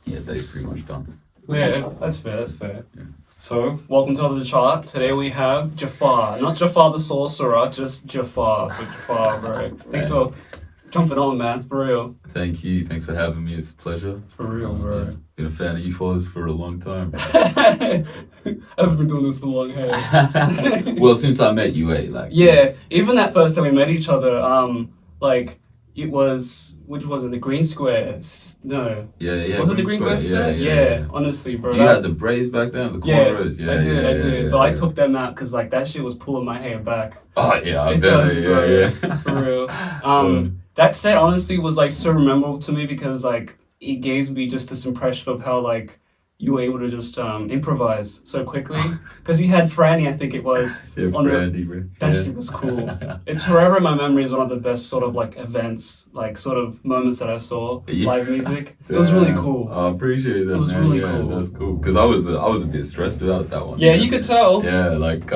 yeah, day's pretty much done. Yeah, that's fair. That's fair. Yeah. So, welcome to the chart. Today we have Jafar, not Jafar the sorcerer, just Jafar. So Jafar, bro. Thanks for jumping on, man. For real. Thank you. Thanks for having me. It's a pleasure. For real, bro. Yeah. Been a fan of you fellas for a long time. I've been doing this for long hair. Well, since I met you, like Yeah, even that first time we met each other, like it was, which was it, the Green Square? No. Yeah. Was it the Green Square? Yeah. Honestly, bro. You had the braids back then, the cornrows. I did. Yeah, But I took them out because like that shit was pulling my hair back. Oh yeah, I It bet. does, bro. Yeah. For real. That set honestly was like so memorable to me because like it gave me just this impression of how like you were able to just improvise so quickly because you had Franny, I think it was. Yeah, on Franny, bro. That shit was cool. It's forever in my memory as one of the best sort of like events, like sort of moments that I saw live music. It was really cool. I appreciate that. It was man. really yeah, cool. That's cool because I was a bit stressed about that one. Yeah, you could tell. Yeah, like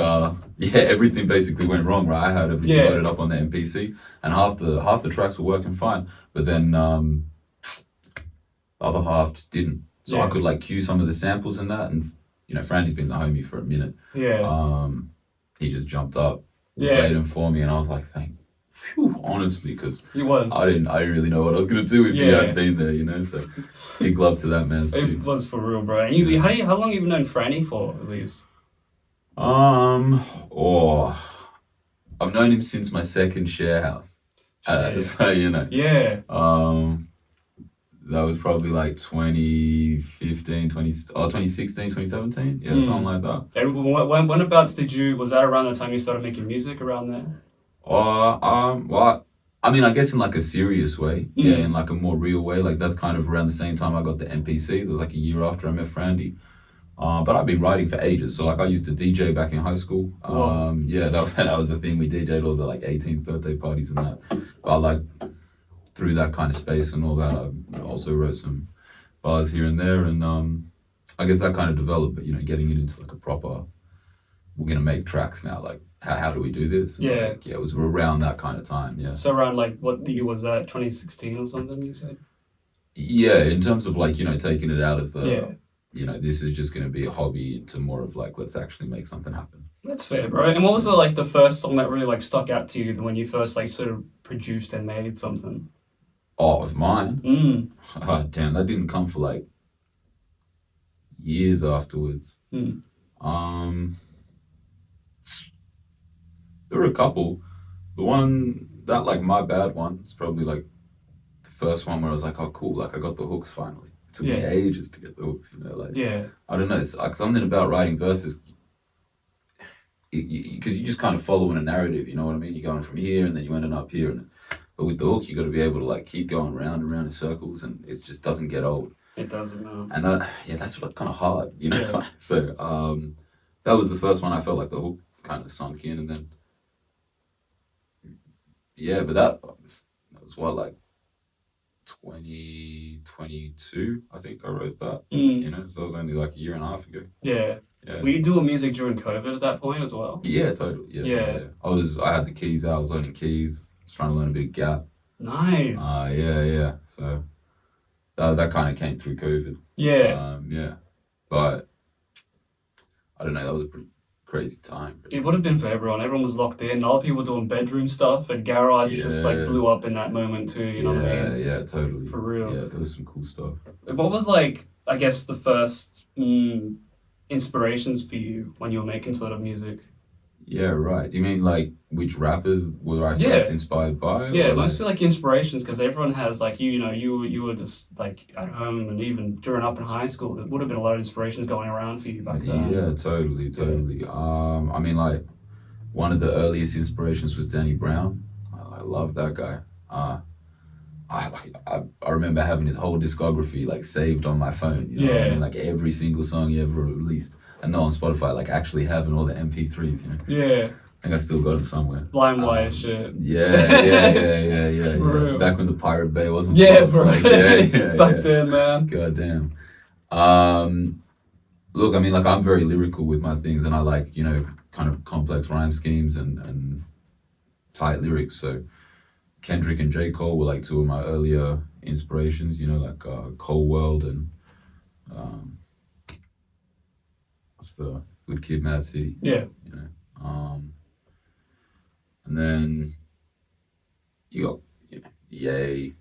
everything basically went wrong. Right, I had everything loaded up on the MPC, and half the tracks were working fine, but then the other half just didn't. So I could like cue some of the samples and that, and Frandy's been the homie for a minute. Yeah. He just jumped up, played him for me, and I was like, honestly, because I didn't really know what I was gonna do if he hadn't been there, So big love to that man too. It was for real, bro. And how long have you known Franny for, at least? I've known him since my second share house. So Yeah. That was probably like 2016, 2017, something like that. And whenabouts was that around the time you started making music around there? Well, I mean, I guess in like a serious way, in like a more real way. Like that's kind of around the same time I got the MPC. It was like a year after I met Frandy. But I've been writing for ages. So like I used to DJ back in high school. That was the thing. We DJ'd all the like 18th birthday parties and that. But like through that kind of space and all that, I also wrote some bars here and there, and I guess that kind of developed. But getting it into like a proper, we're gonna make tracks now. Like how do we do this? Yeah, like, it was around that kind of time. Yeah. So around like what year was that? 2016 or something? You said. Yeah, in terms of like taking it out of the. This is just going to be a hobby into more of like, let's actually make something happen. That's fair, bro. And what was the first song that really like stuck out to you when you first like sort of produced and made something? Oh, of mine? Oh, damn, that didn't come for like years afterwards. There were a couple. The one that like my bad one is probably like the first one where I was like, oh cool, like I got the hooks finally. It took me ages to get the hooks, I don't know, it's like something about writing verses, because you just kind of following a narrative, you know what I mean? You're going from here and then you ending up here, but with the hook you got to be able to like keep going round and round in circles, and it just doesn't get old. It doesn't, no. And that's like kind of hard, So that was the first one I felt like the hook kind of sunk in, and then but that was what, like 2022, I think I wrote that. So it was only like a year and a half ago. Yeah. Were you doing music during COVID at that point as well? Yeah, totally. Yeah. I had the keys out. I was learning keys. I was trying to learn a bit of Gap. Nice. Yeah. So that kind of came through COVID. Yeah. But I don't know. That was a pretty crazy time. It would have been for everyone. Everyone was locked in. A lot of people doing bedroom stuff, and garage just like blew up in that moment too. You know what I mean? Yeah, totally. For real. Yeah, there was some cool stuff. What was like, I guess, the first inspirations for you when you were making sort of music? Yeah, right. Do you mean like which rappers were I first inspired by? Yeah, mostly like inspirations, because everyone has like you were just like at home, and even during up in high school, there would have been a lot of inspirations going around for you back then. Yeah, totally. I mean, like one of the earliest inspirations was Danny Brown. I love that guy. I remember having his whole discography like saved on my phone. You know what I mean? Like every single song he ever released. And not on Spotify, like actually having all the MP3s, Yeah. I think I still got them somewhere. LimeWire shit. Yeah. Real. Back when the Pirate Bay wasn't. Yeah, bro. Like, Back then, man. God damn. Look, I mean, like I'm very lyrical with my things, and I like, kind of complex rhyme schemes and tight lyrics. So Kendrick and J. Cole were like two of my earlier inspirations, you know, like Cold World and um, what's the Good Kid, Mad City, Yeah. you know. And then you got, you know, Ye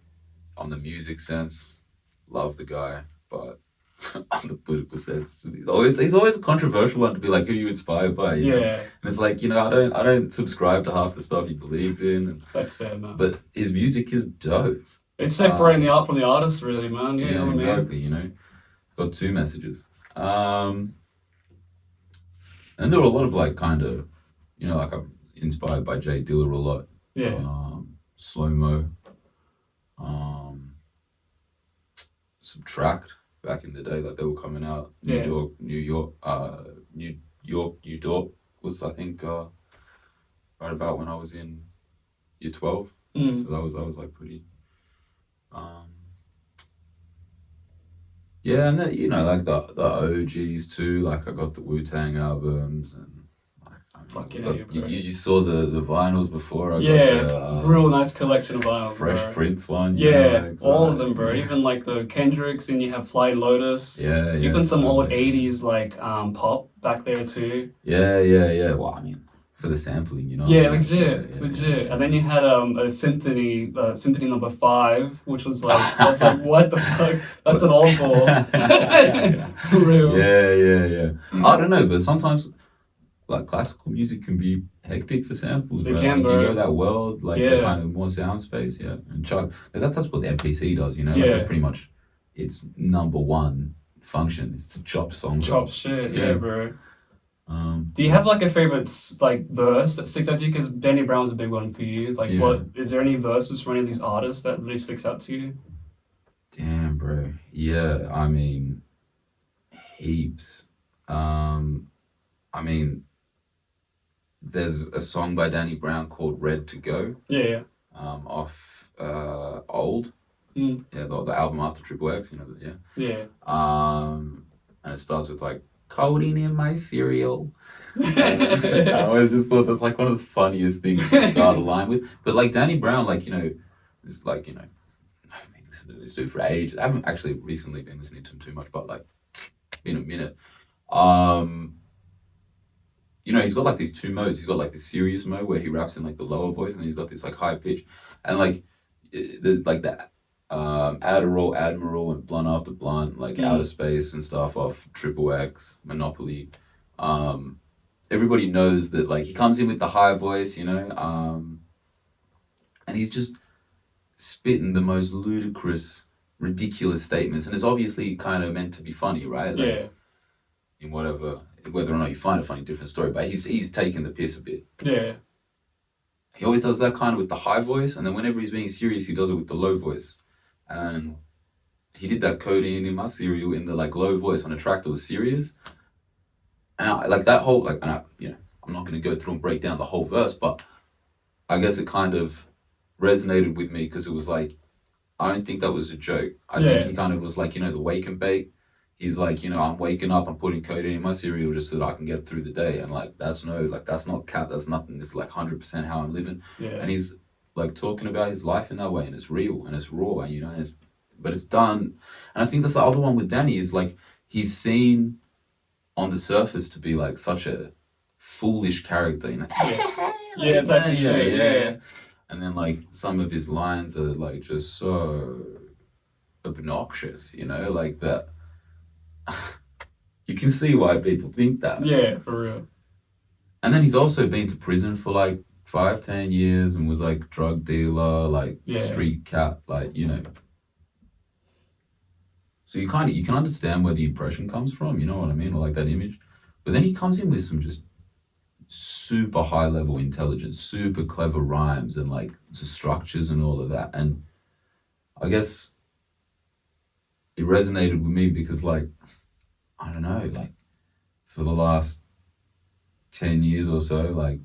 on the music sense, love the guy, but on the political sense, he's always a controversial one to be like, who are you inspired by, you know? Yeah. And it's like, you know, I don't subscribe to half the stuff he believes in, That's fair, man. but his music is dope. It's separating the art from the artist, really, man. Yeah, you know Yeah, what I mean? exactly. You know, got two messages. And there were a lot of like kind of, you know, like I'm inspired by Jay Dilla a lot. Yeah. Slow mo. Um, Subtract back in the day, like they were coming out. Yeah. New York was I think right about when I was in year 12. Mm. So that was like pretty. Um, yeah, and then, you know, like the OGs too. Like I got the Wu-Tang albums and. Fucking You saw the vinyls before. I Yeah, got the real nice collection of vinyls, Fresh bro. Prince one. Yeah, like, all of them, bro. Even like the Kendricks, and you have Fly Lotus. Yeah, yeah. Even some old '80s like pop back there too. Yeah. Well, I mean, for the sampling, you know. Yeah, like, legit. And then you had a symphony, Symphony Number 5, which was like, I was like, what the fuck? That's an old ball. For real. Yeah. I don't know, but sometimes like classical music can be hectic for samples, It bro. can, Like, bro. you go that world, like Yeah. the kind of more sound space, yeah. And Chuck, that's what the MPC does, you know. Yeah. Like it's pretty much its number one function is to chop songs Chop up. shit, Yeah. yeah, bro. Do you have like a favorite like verse that sticks out to you? Because Danny Brown's a big one for you. Like, Yeah. what is there any verses from any of these artists that really sticks out to you? Damn, bro. Yeah, I mean, heaps. I mean, there's a song by Danny Brown called "Red to Go." Yeah. Off Old. Mm. Yeah, the album after Triple X. You know, yeah. Yeah. And it starts with like codeine in my cereal. I always just thought that's like one of the funniest things to start a line with. But like Danny Brown, like, you know, it's like, you know, I've been listening to this dude for ages. I haven't actually recently been listening to him too much, but like been a minute. You know, he's got like these two modes. He's got like the serious mode where he raps in like the lower voice, and then he's got this like high pitch, and like there's like that Adderall, and Blunt After Blunt, like Outer Space and stuff off Triple X, Monopoly. Everybody knows that like he comes in with the high voice, you know, and he's just spitting the most ludicrous, ridiculous statements, and it's obviously kind of meant to be funny, right? Like, Yeah. in whatever, whether or not you find a funny, different story, but he's taking the piss a bit. Yeah. He always does that kind of with the high voice, and then whenever he's being serious, he does it with the low voice. And he did that codeine in my cereal in the like low voice on a track that was serious. And like that whole like, and you know, I'm not going to go through and break down the whole verse, but I guess it kind of resonated with me because it was like, I don't think that was a joke. I think he kind of was like, you know, the wake and bake. He's like, you know, I'm waking up, I'm putting codeine in my cereal just so that I can get through the day. And like, that's not cap, that's nothing. It's like 100% how I'm living. Yeah. And he's like talking about his life in that way, and it's real and it's raw, and you know, but it's done. And I think that's the other one with Danny is like, he's seen on the surface to be like such a foolish character, you know. Yeah. And then like some of his lines are like just so obnoxious, you know, like that. You can see why people think that. Yeah, for real. And then he's also been to prison for like 5-10 years and was like drug dealer, like street cat, like, you know. So you can understand where the impression comes from, you know what I mean, or like that image. But then he comes in with some just super high level intelligence, super clever rhymes and like the structures and all of that. And I guess it resonated with me because like, I don't know, like for the last 10 years or so, like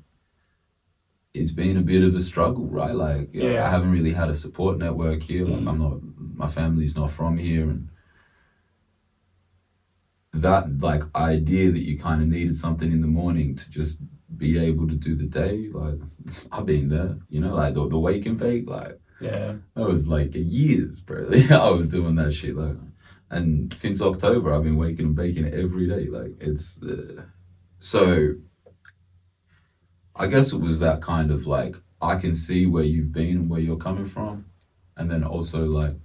it's been a bit of a struggle, right? Like I haven't really had a support network here. Like my family's not from here, and that like idea that you kind of needed something in the morning to just be able to do the day, like I've been there, you know, like the wake and bake, like Yeah. That was like years, bro. I was doing that shit, like, and since October, I've been waking and baking every day. Like it's so. I guess it was that kind of like I can see where you've been and where you're coming from, and then also like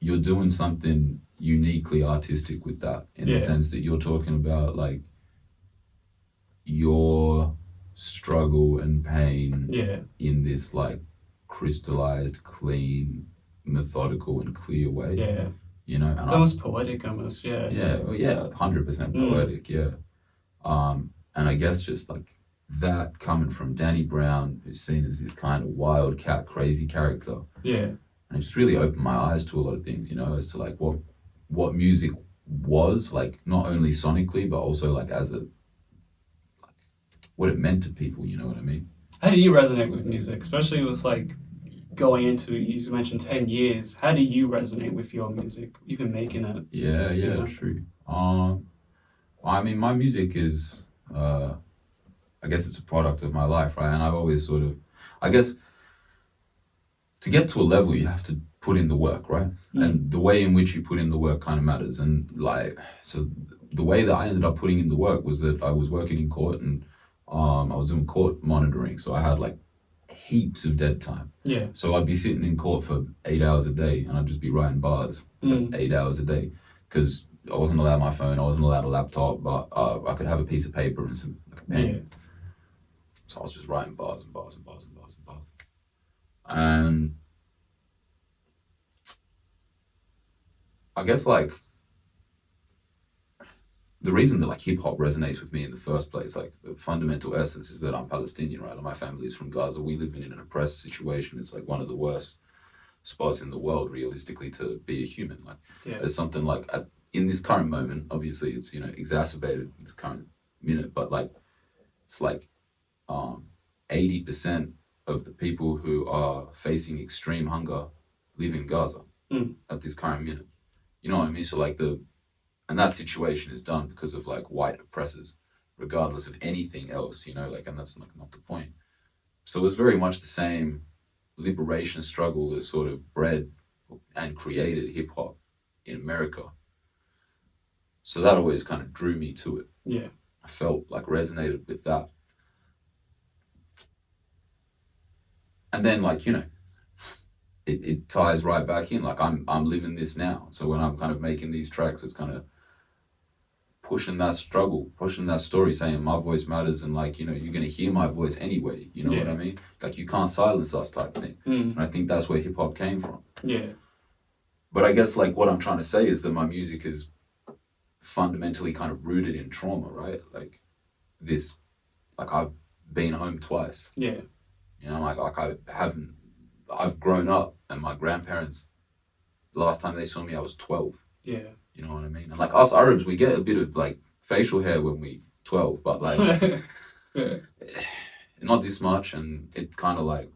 you're doing something uniquely artistic with that in the Yeah. sense that you're talking about like your struggle and pain Yeah. in this like crystallized, clean, methodical, and clear way. Yeah. You know, and It's almost poetic, almost. Yeah. yeah, well, yeah, 100% poetic, yeah. And I guess just like that coming from Danny Brown, who's seen as this kind of wildcat, crazy character, Yeah. and it just really opened my eyes to a lot of things, you know, as to like what music was like, not only sonically but also like as a what it meant to people. You know what I mean? How do you resonate with music, especially with like going into, you mentioned 10 years? How do you resonate with your music, even making it? Yeah, You yeah, know? true. I mean, my music is, I guess it's a product of my life, right? And I've always sort of, I guess, to get to a level, you have to put in the work, right? And the way in which you put in the work kind of matters. And like, so the way that I ended up putting in the work was that I was working in court and I was doing court monitoring. So I had like heaps of dead time. Yeah. So I'd be sitting in court for 8 hours a day and I'd just be writing bars for 8 hours a day because I wasn't allowed my phone, I wasn't allowed a laptop, but I could have a piece of paper and some like a pen. Yeah. So I was just writing bars and bars and bars and bars and bars. And I guess like the reason that like hip hop resonates with me in the first place, like the fundamental essence is that I'm Palestinian, right? And my family is from Gaza. We live in an oppressed situation. It's like one of the worst spots in the world, realistically, to be a human. Like Yeah. there's something like in this current moment, obviously it's, you know, exacerbated in this current minute, but like it's like 80% of the people who are facing extreme hunger live in Gaza at this current minute. You know what I mean? So like and that situation is done because of like white oppressors, regardless of anything else, you know, like, and that's like not the point. So it was very much the same liberation struggle that sort of bred and created hip hop in America. So that always kind of drew me to it. Yeah. I felt like resonated with that. And then like, you know, it ties right back in. Like I'm living this now. So when I'm kind of making these tracks, it's kind of pushing that struggle, pushing that story, saying my voice matters, and like, you know, you're gonna hear my voice anyway. You know what I mean? Like you can't silence us type thing. And I think that's where hip hop came from. Yeah. But I guess like what I'm trying to say is that my music is fundamentally kind of rooted in trauma, right? Like this, like I've been home twice. Yeah. You know, like I've grown up, and my grandparents, the last time they saw me, I was 12. Yeah. You know what I mean? And like us Arabs, we get a bit of like facial hair when we 12, but like not this much, and it kind of like.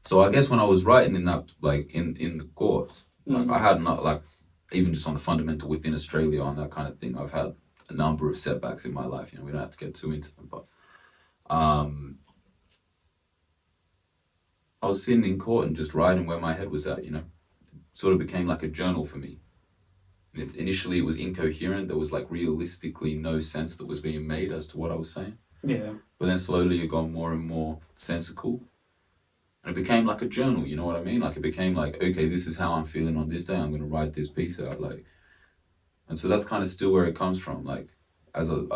So I guess when I was writing in that, like in the courts, like I had not like even just on the fundamental within Australia on that kind of thing, I've had a number of setbacks in my life. You know, we don't have to get too into them, but I was sitting in court and just writing where my head was at. You know, it sort of became like a journal for me. And initially, it was incoherent. There was like realistically no sense that was being made as to what I was saying. Yeah. But then slowly it got more and more sensical. And it became like a journal, you know what I mean? Like it became like, okay, this is how I'm feeling on this day. I'm going to write this piece out. Like, and so that's kind of still where it comes from. Like, as a,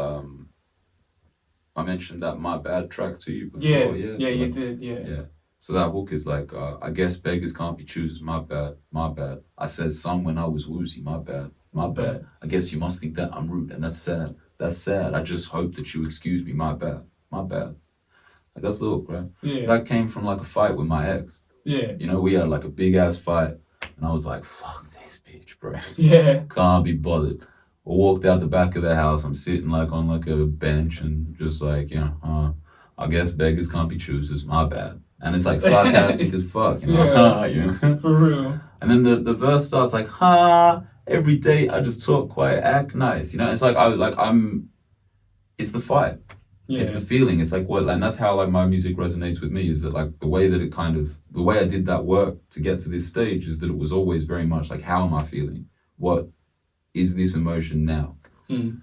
I mentioned that My Bad track to you before. Yeah, So you like, did, yeah. Yeah. So that hook is like, I guess beggars can't be choosers, my bad, my bad. I said some when I was woozy, my bad, my bad. I guess you must think that I'm rude, and that's sad. That's sad. I just hope that you excuse me, my bad, my bad. Like that's the hook, right? Yeah. That came from like a fight with my ex. Yeah. You know, we had like a big ass fight, and I was like, fuck this bitch, bro. Yeah. Can't be bothered. I walked out the back of the house. I'm sitting like on like a bench and just like, you know, I guess beggars can't be choosers, my bad. And it's like sarcastic as fuck, you know? Yeah, you know? for real. And then the verse starts like, every day I just talk quiet, act nice. You know, it's like it's the fight. It's the Yeah. feeling. It's like what, and that's how like my music resonates with me. Is that like the way that it kind of the way I did that work to get to this stage is that it was always very much like how am I feeling? What is this emotion now? Mm.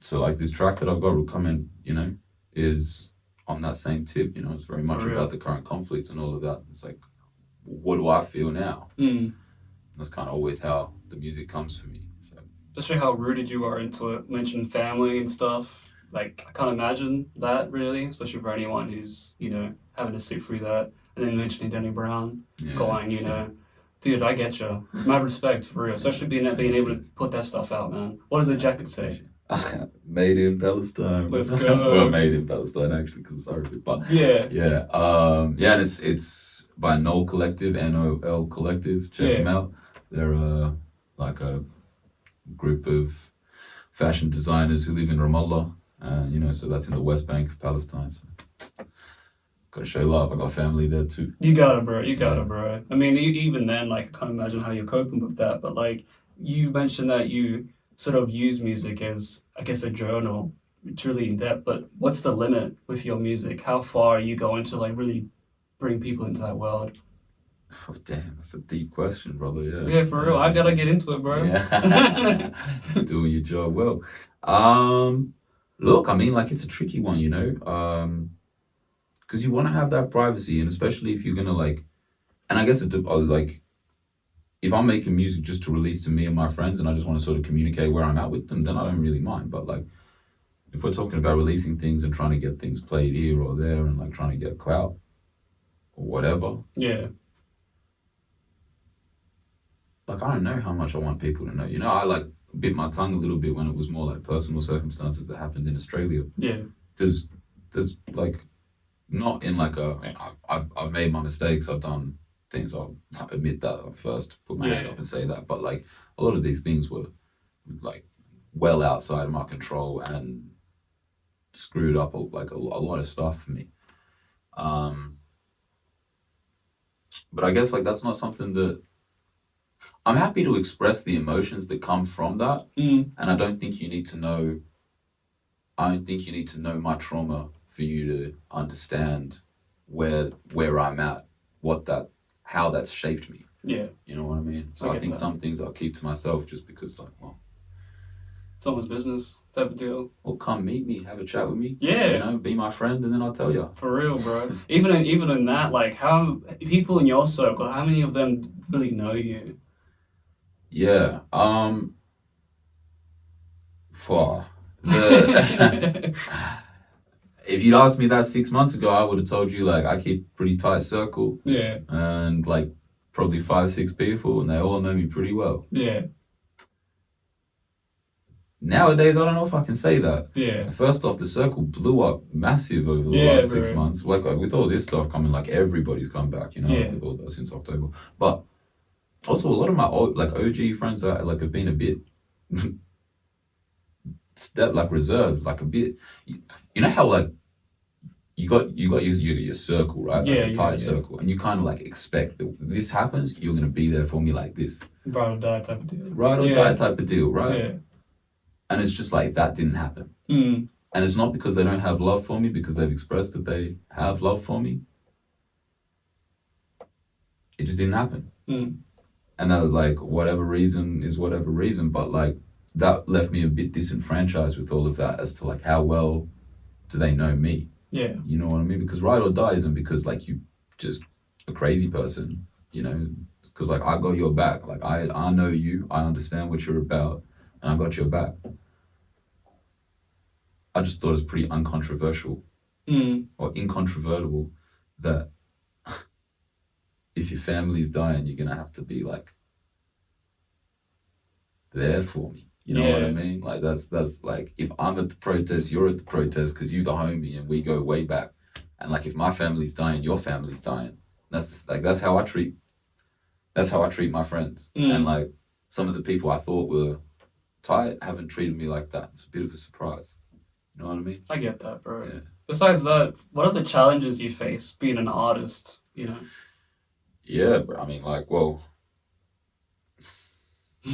So like this track that I've got will come in, is on that same tip. It's very For much about real. the current conflict and all of that. It's like, what do I feel now? Mm. That's kind of always how the music comes for me. So Especially how rooted you are into it. Mentioned family and stuff. Like I can't imagine that really, especially for anyone who's having to sit through that. And then mentioning Danny Brown, yeah, going, yeah. dude, I get you. Mad respect for real, especially being able to Cheers. put that stuff out, man. What does the jacket say? Made in Palestine. Let's Well, go. made in Palestine actually, because it's Arabic. But Yeah, yeah, and it's by Noel Collective, NOL Collective. Check them yeah, out. They're like a group of fashion designers who live in Ramallah. So that's in the West Bank of Palestine. So gotta show love. I got family there too. you got it, bro. You got Yeah. it, bro. I mean, even then, like, I can't imagine how you're coping with that. But like, you mentioned that you sort of use music as, I guess, a journal. It's really in depth. But what's the limit with your music? How far are you going to like really bring people into that world? Oh damn, that's a deep question, brother. Yeah. Yeah, for real. I gotta get into it, bro. Yeah. Doing your job well. Look, I mean, like it's a tricky one, because you want to have that privacy, and especially if you're gonna like, and I guess like if I'm making music just to release to me and my friends, and I just want to sort of communicate where I'm at with them, then I don't really mind. But like, if we're talking about releasing things and trying to get things played here or there, and like trying to get clout or whatever, Yeah, like I don't know how much I want people to know. I like bit my tongue a little bit when it was more like personal circumstances that happened in Australia, yeah, because there's like not in like I've made my mistakes, I've done things, I'll admit that. I'll first put my hand yeah, up and say that, but like a lot of these things were like well outside of my control and screwed up like a lot of stuff for me. um but I guess like that's not something that I'm happy to express the emotions that come from that. mm, And I don't think you need to know my trauma for you to understand where I'm at, what that how that's shaped me. yeah. You know what I mean? I So I get think that. some things I'll keep to myself just because like, Someone's business type of deal. well, come meet me, have a chat with me, Yeah. be my friend, and then I'll tell you. For real, bro. Even in that, like, how people in your circle, how many of them really know you? Yeah. For the if you'd asked me that 6 months ago, I would have told you like I keep a pretty tight circle Yeah, and like probably 5, 6 people, and they all know me pretty well. yeah, Nowadays, I don't know if I can say that. yeah, First off, the circle blew up massive over the yeah, last 6 months. bro. Like with all this stuff coming, like everybody's come back, Yeah, with all that since October. But also, a lot of my like OG friends are like have been a bit step like reserved, like a bit. You know how like you got your circle, right? Like yeah, a yeah, tight yeah. circle, and you kind of like expect that this happens, you're gonna be there for me like this, Ride or die type of deal. right or die Yeah, type of deal, right? yeah. And it's just like that didn't happen. Mm, And it's not because they don't have love for me, because they've expressed that they have love for me. It just didn't happen. mm, And that like whatever reason is whatever reason, but like that left me a bit disenfranchised with all of that as to like how well do they know me? yeah, You know what I mean? Because ride or die isn't because like you just a crazy person, because like I got your back. Like I know you, I understand what you're about, and I got your back. I just thought it was pretty uncontroversial mm, or incontrovertible that if your family's dying, you're gonna have to be like there for me. You know what I yeah, mean? Like that's like if I'm at the protest, you're at the protest because you the homie and we go way back. And like if my family's dying, your family's dying. Like that's how I treat my friends. And mm. like some of the people I thought were tight haven't treated me like that. It's a bit of a surprise. You know what I mean? I get that, bro. Yeah. Besides that, what are the challenges you face being an artist? Yeah, but I mean, like, well,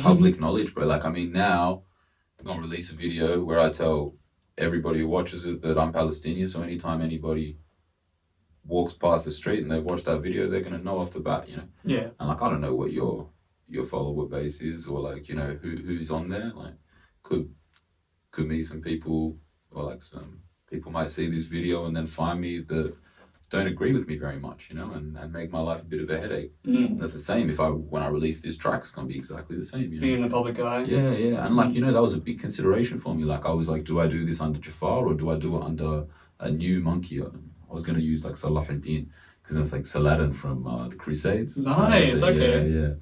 public knowledge, bro. Like, I mean, now I'm gonna release a video where I tell everybody who watches it that I'm Palestinian. So anytime anybody walks past the street and they've watched that video, they're gonna know off the bat, you know. Yeah. And like I don't know what your follower base is, or like you know who's on there. Like could meet some people, or like some people might see this video and then find me that don't agree with me very much, you know, and make my life a bit of a headache. That's the same if when I release this track, it's gonna be exactly the same, you know. Being in the public eye. Yeah, yeah. And like, you know, that was a big consideration for me. Like I was like, do I do this under Jafar or do I do it under a new monkey? I was gonna use like Salah ad-Din because it's like Saladin from the Crusades. Nice, okay. Yeah, yeah.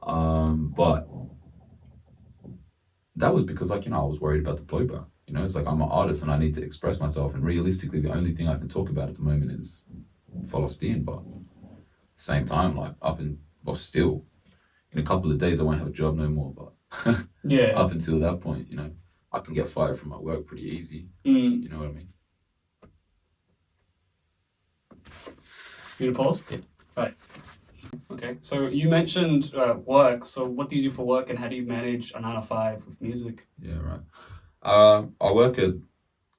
But that was because like, you know, I was worried about the blowback. You know, it's like I'm an artist and I need to express myself, and realistically the only thing I can talk about at the moment is Palestine. But at the same time, like still in a couple of days I won't have a job no more, but Yeah. up until that point, you know, I can get fired from my work pretty easy. You know what I mean? You need to pause? Yeah. Right. Okay. So you mentioned work. So what do you do for work, and how do you manage a 9 to 5 with music? Yeah, right. I work at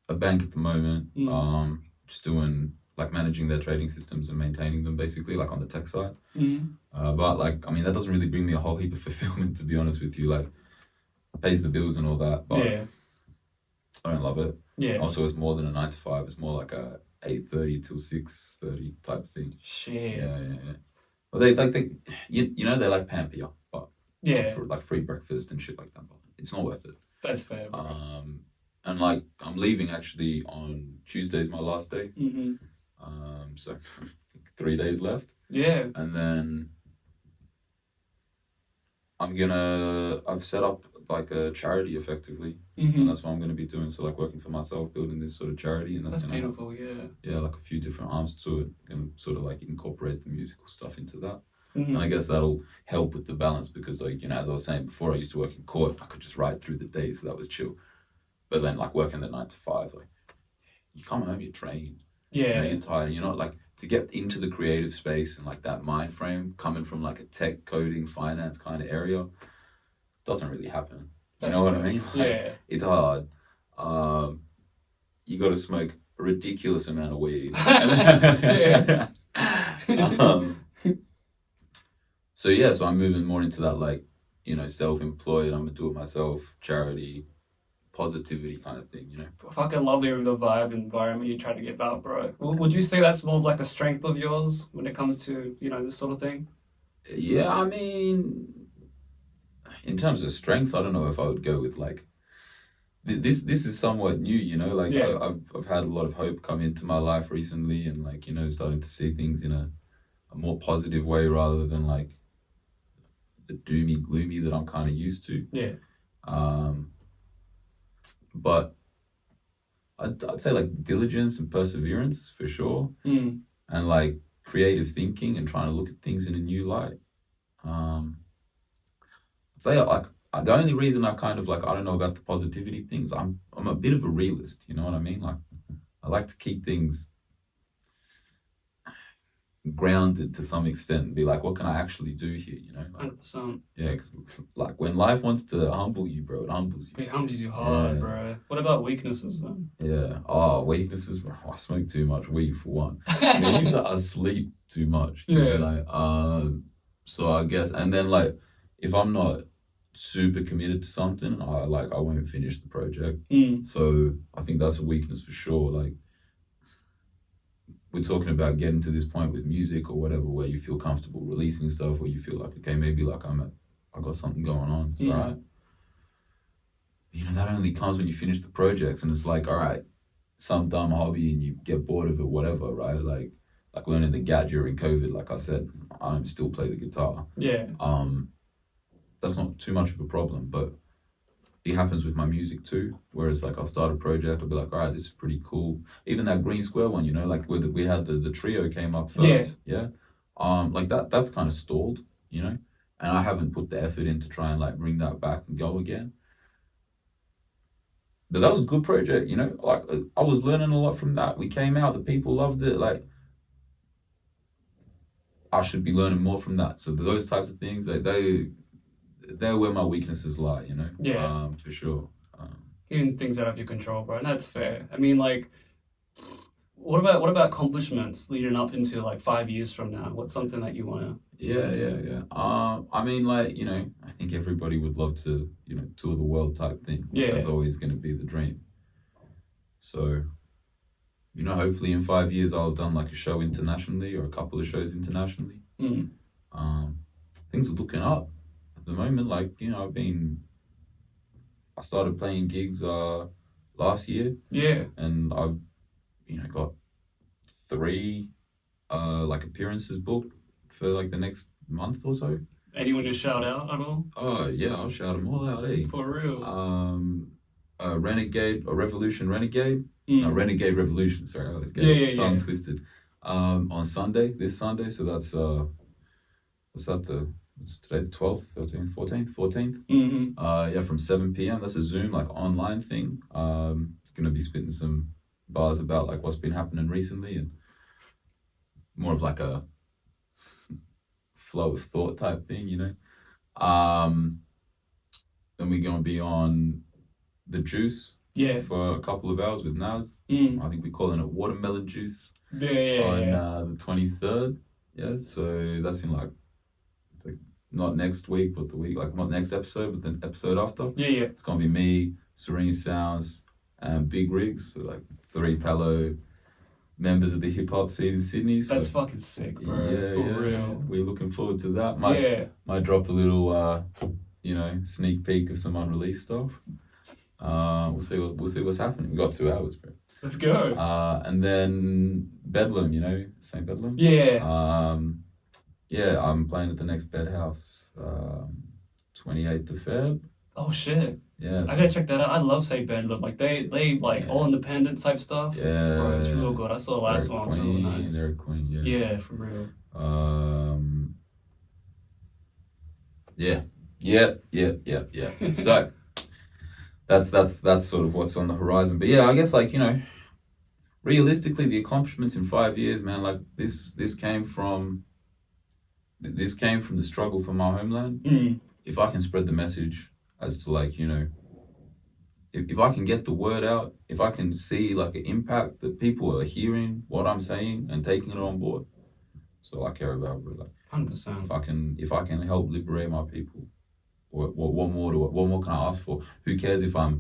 a bank at the moment, just doing like managing their trading systems and maintaining them, basically, like on the tech side. But like, I mean, that doesn't really bring me a whole heap of fulfillment, to be honest with you. Like, it pays the bills and all that, but Yeah. I don't love it. Yeah. Also, it's more than a 9 to 5. It's more like a 8:30 till 6:30 type thing. Shit. Yeah. Well, they you know, they like pamper you, but Yeah. for like free breakfast and shit like that. But it's not worth it. That's fair. Bro. And like I'm leaving actually on Tuesday's my last day. So 3 days left. Yeah. And then I've set up like a charity effectively, and that's what I'm gonna be doing. So like working for myself, building this sort of charity, and that's gonna beautiful. Yeah. like a few different arms to it, and sort of like incorporate the musical stuff into that. And I guess that'll help with the balance because, like, you know, as I was saying before, I used to work in court. I could just ride through the day, so that was chill. But then, like, working the 9 to 5, like, you come home, you're drained. Yeah. You know, you're tired. You're not like to get into the creative space and like that mind frame coming from like a tech, coding, finance kind of area doesn't really happen. You know what I mean? Like, yeah. It's hard. You got to smoke a ridiculous amount of weed. So I'm moving more into that, like, you know, self-employed, I'm gonna do it myself, charity, positivity kind of thing, you know. Fucking lovely the vibe environment you try to give out, bro. Would you say that's more of like a strength of yours when it comes to, you know, this sort of thing? Yeah, I mean, in terms of strengths, I don't know if I would go with like this is somewhat new, you know, like I've had a lot of hope come into my life recently, and like, you know, starting to see things in a more positive way rather than like the doomy gloomy that I'm kind of used to. Yeah. But I'd say like diligence and perseverance for sure, and like creative thinking and trying to look at things in a new light. I'd say like the only reason I kind of like, I don't know about the positivity things, I'm a bit of a realist, you know what I mean? Like I like to keep things grounded to some extent and be like, what can I actually do here, you know? Like, 100%. yeah, because like when life wants to humble you, bro, it humbles you. It humbles you hard, bro. What about weaknesses then? Yeah. Oh, weaknesses. I smoke too much weed for one. I sleep too much. Yeah. Like, so I guess, and then like, if I'm not super committed to something, I won't finish the project. So I think that's a weakness for sure. Like, we're talking about getting to this point with music or whatever, where you feel comfortable releasing stuff, where you feel like, okay, maybe like I got something going on. It's all right. You know, that only comes when you finish the projects, and it's like, all right, some dumb hobby and you get bored of it, whatever, right? Like learning the GAT during COVID, like I said, I still play the guitar. Yeah. That's not too much of a problem, but it happens with my music too, whereas like I'll start a project, I'll be like, all right, this is pretty cool. Even that Green Square one, you know, like we had the trio came up first. Yeah. Like that's kind of stalled, you know, and I haven't put the effort in to try and like bring that back and go again. But that was a good project, you know, like I was learning a lot from that. We came out, the people loved it. Like I should be learning more from that. So those types of things, they're where my weaknesses lie, you know. Yeah. For sure. Even things out of your control, bro. And that's fair. I mean, like, what about accomplishments leading up into like 5 years from now? What's something that you wanna? Yeah. I mean, like, I think everybody would love to, tour the world type thing. Like, Yeah. that's always going to be the dream. So, hopefully in 5 years I'll have done like a show internationally or a couple of shows internationally. Mm. Um, things are looking up at the moment. Like, I started playing gigs last year, Yeah. and I've, got three like appearances booked for like the next month or so. Anyone to shout out at all? Oh yeah, I'll shout them all out, eh? For real. Renegade or Revolution Renegade. No, Mm. Renegade Revolution. Sorry, I was Yeah, getting yeah, tongue yeah. twisted. On Sunday, this Sunday. So that's what's that? It's today the 12th, 13th, 14th, 14th. Mm-hmm. Yeah, from 7 p.m. That's a Zoom like online thing. Gonna be spitting some bars about like what's been happening recently and more of like a flow of thought type thing. Then we're gonna be on the Juice Yeah. for a couple of hours with Naz. Mm. I think we're calling it watermelon juice Yeah. on Yeah. the 23rd. Yeah, so that's in like not next week, but the week, like not next episode, but the episode after. Yeah. Yeah. It's gonna be me, Serene Sounds, and Big Rigs, so like three Palo members of the hip hop scene in Sydney. So That's fucking sick, bro. yeah, For real. we're looking forward to that. Yeah. Might drop a little, sneak peek of some unreleased stuff. We'll see. We'll see what's happening. We got 2 hours, bro. Let's go. And then Bedlam, St. Bedlam. Yeah. Yeah, I'm playing at the next Bed House, 28th of Feb. Oh shit. Yeah. I gotta check that out. I love Say Bedlam. Like they like Yeah. all independent type stuff. Yeah. Bro, it's real good. I saw the last They're a one. It was really queen, nice. They're a queen, yeah. Yeah, for real. Yeah. So that's sort of what's on the horizon. But yeah, I guess like, realistically the accomplishments in 5 years, man, like this came from the struggle for my homeland. Mm. If I can spread the message as to like, if I can get the word out, if I can see like an impact that people are hearing what I'm saying and taking it on board, so I care about, bro. Like 100%. if I can help liberate my people, what more can I ask for? Who cares if I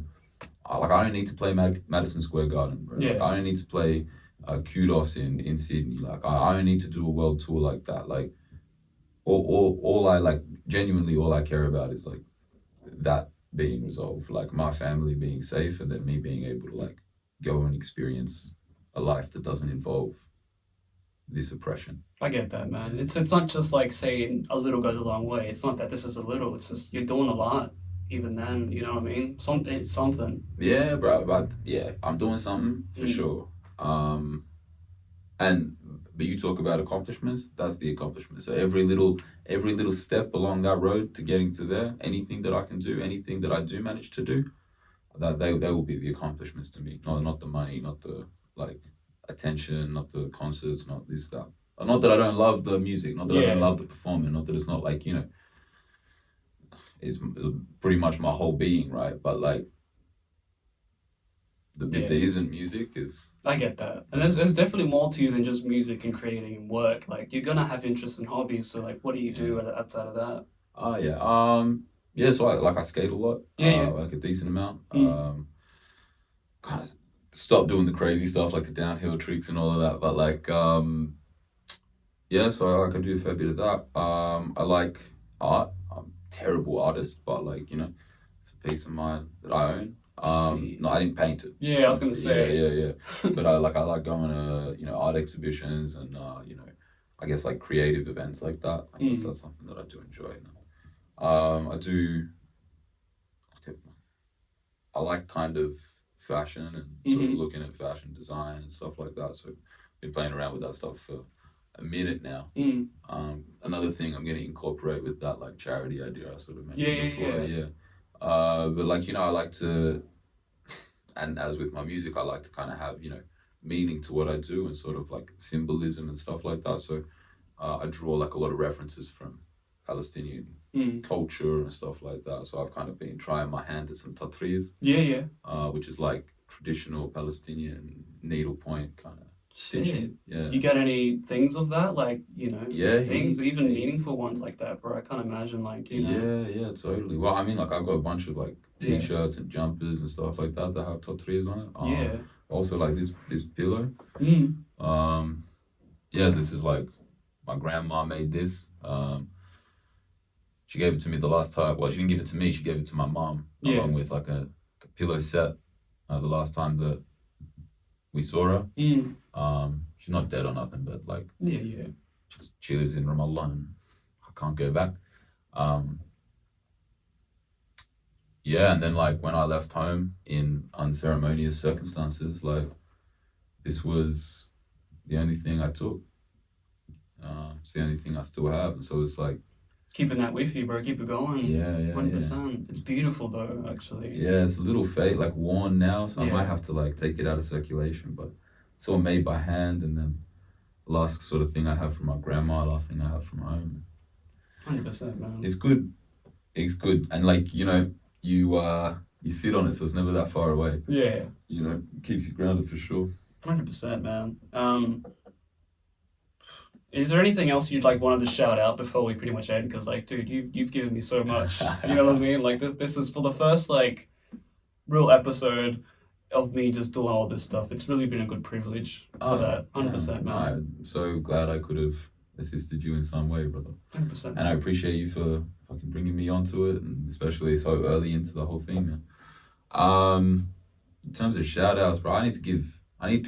don't need to play Madison Square Garden, bro. Yeah. Like, I don't need to play Kudos in Sydney. Like I don't need to do a world tour like that. Like all I like, genuinely all I care about is like that being resolved, like my family being safe, and then me being able to like go and experience a life that doesn't involve this oppression. I get that, man. It's not just like saying a little goes a long way. It's not that this is a little. It's just you're doing a lot. Even then, you know what I mean? It's something. Yeah, bro. But yeah, I'm doing something for sure. But you talk about accomplishments. That's the accomplishment. So every little step along that road to getting to there, anything that I can do, anything that I do manage to do, that they will be the accomplishments to me. Not the money, not the like attention, not the concerts, not this stuff. Not that I don't love the music, not that I don't love the performing, not that it's not like it's pretty much my whole being, right? But like the bit that isn't music is. I get that, and there's definitely more to you than just music and creating and work. Like you're gonna have interests and hobbies. So like, what do you do outside of that? Oh yeah. Yeah. So I skate a lot. Like a decent amount. Kind of stopped doing the crazy stuff like the downhill tricks and all of that. But like yeah. So I can do a fair bit of that. I like art. I'm a terrible artist, but like it's a piece of mine that I own. No, I didn't paint it. Yeah, I was gonna say. Yeah. But I like going to art exhibitions and I guess like creative events like that. That's something that I do enjoy. I do. I like kind of fashion and sort of looking at fashion design and stuff like that. So I've been playing around with that stuff for a minute now. Another thing I'm going to incorporate with that like charity idea I sort of mentioned before. Yeah. But like I like to, and as with my music, I like to kind of have meaning to what I do and sort of like symbolism and stuff like that. So I draw like a lot of references from Palestinian Mm. culture and stuff like that. So I've kind of been trying my hand at some tatriz, Yeah. which is like traditional Palestinian needlepoint kind of Shit. stitching. Yeah. You get any things of that? Like, you know, Yeah, things, heaps, even heaps. meaningful ones like that, bro. I can't imagine, like, you know. Yeah, totally. Well, I mean, like I've got a bunch of like Yeah. t-shirts and jumpers and stuff like that that have tatriz on it. Yeah. Also like this pillow. Mm. Yeah, this is like my grandma made this. She gave it to me the last time. Well, she didn't give it to me. She gave it to my mom Yeah. along with like a pillow set. The last time that we saw her. Mm. She's not dead or nothing, but like Yeah. she lives in Ramallah and I can't go back. Yeah, and then like when I left home in unceremonious circumstances, like this was the only thing I took. It's the only thing I still have, and so it's like Keeping that with you, bro. Keep it going. yeah, 100%. It's beautiful, though, actually. yeah. It's a little fade, like worn now, so I Yeah. might have to like take it out of circulation. But it's all made by hand, and then last sort of thing I have from my grandma, last thing I have from home. 100%, man. It's good. It's good, and like you know, you sit on it, so it's never that far away. Yeah. You know, it keeps you grounded for sure. 100%, man. Is there anything else you'd like wanted to shout out before we pretty much end? Because like, dude, you've given me so much. You know what I mean? Like this is for the first like real episode of me just doing all this stuff. It's really been a good privilege for that. 100%, man. I'm so glad I could have assisted you in some way, brother. 100%. And I appreciate you for fucking bringing me onto it, and especially so early into the whole thing, man. In terms of shout outs, bro, I need to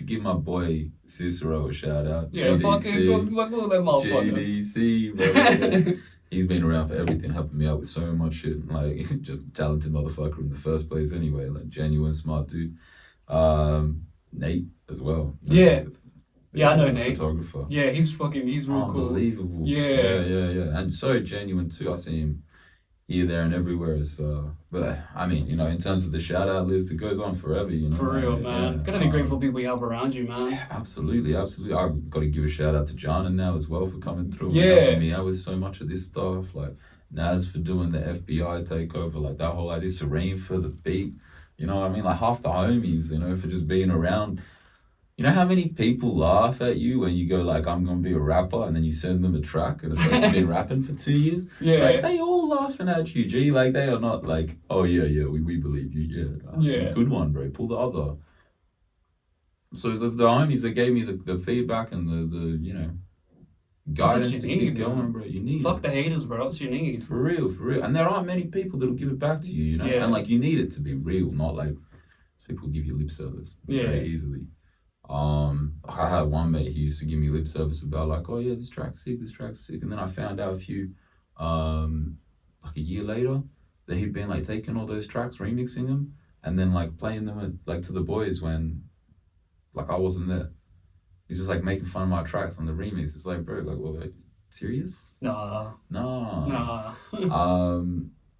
give my boy Cicero a shout out. Yeah, fucking go that motherfucker. GDC, bro. He's been around for everything, helping me out with so much shit. Like, he's just a talented motherfucker in the first place anyway. Like, genuine, smart dude. Nate as well. Yeah. Yeah, I know Nate. Photographer. Yeah, he's real cool. Unbelievable. Yeah. And so genuine too. I see him here, there, and everywhere. So, but I mean, you know, in terms of the shout out list, it goes on forever. You know, for real, man. Yeah. Gotta be grateful people you have around you, man. Yeah, absolutely. I've got to give a shout out to John now as well for coming through. Yeah. And helping me out with so much of this stuff. Like Naz for doing the FBI takeover, like that whole idea. Serene for the beat. You know what I mean? Like half the homies, you know, for just being around. You know how many people laugh at you when you go like, I'm gonna be a rapper, and then you send them a track and it's like you've been rapping for 2 years? Yeah. Like they all laughing at you, G. Like they are not like, oh yeah, we believe you, Yeah. Good one, bro. Pull the other. So the homies that gave me the feedback and the you know guidance to keep going, bro. You need Fuck the haters, bro. That's what you need. For real. And there aren't many people that'll give it back to you, you know? Yeah. And like you need it to be real, not like people give you lip service very easily. I had one mate, he used to give me lip service about like, oh yeah, this track's sick, and then I found out like a year later that he'd been like taking all those tracks, remixing them, and then like playing them like to the boys when like I wasn't there. He's just like making fun of my tracks on the remix. It's like, bro, like, well, like, serious? Nah.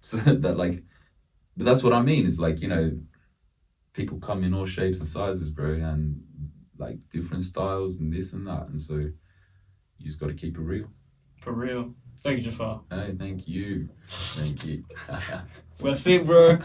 So that like, but that's what I mean. It's like, you know, people come in all shapes and sizes, bro, and like different styles and this and that, and so you just got to keep it real. For real. Thank you, Jafar. Hey, thank you. That's it, bro.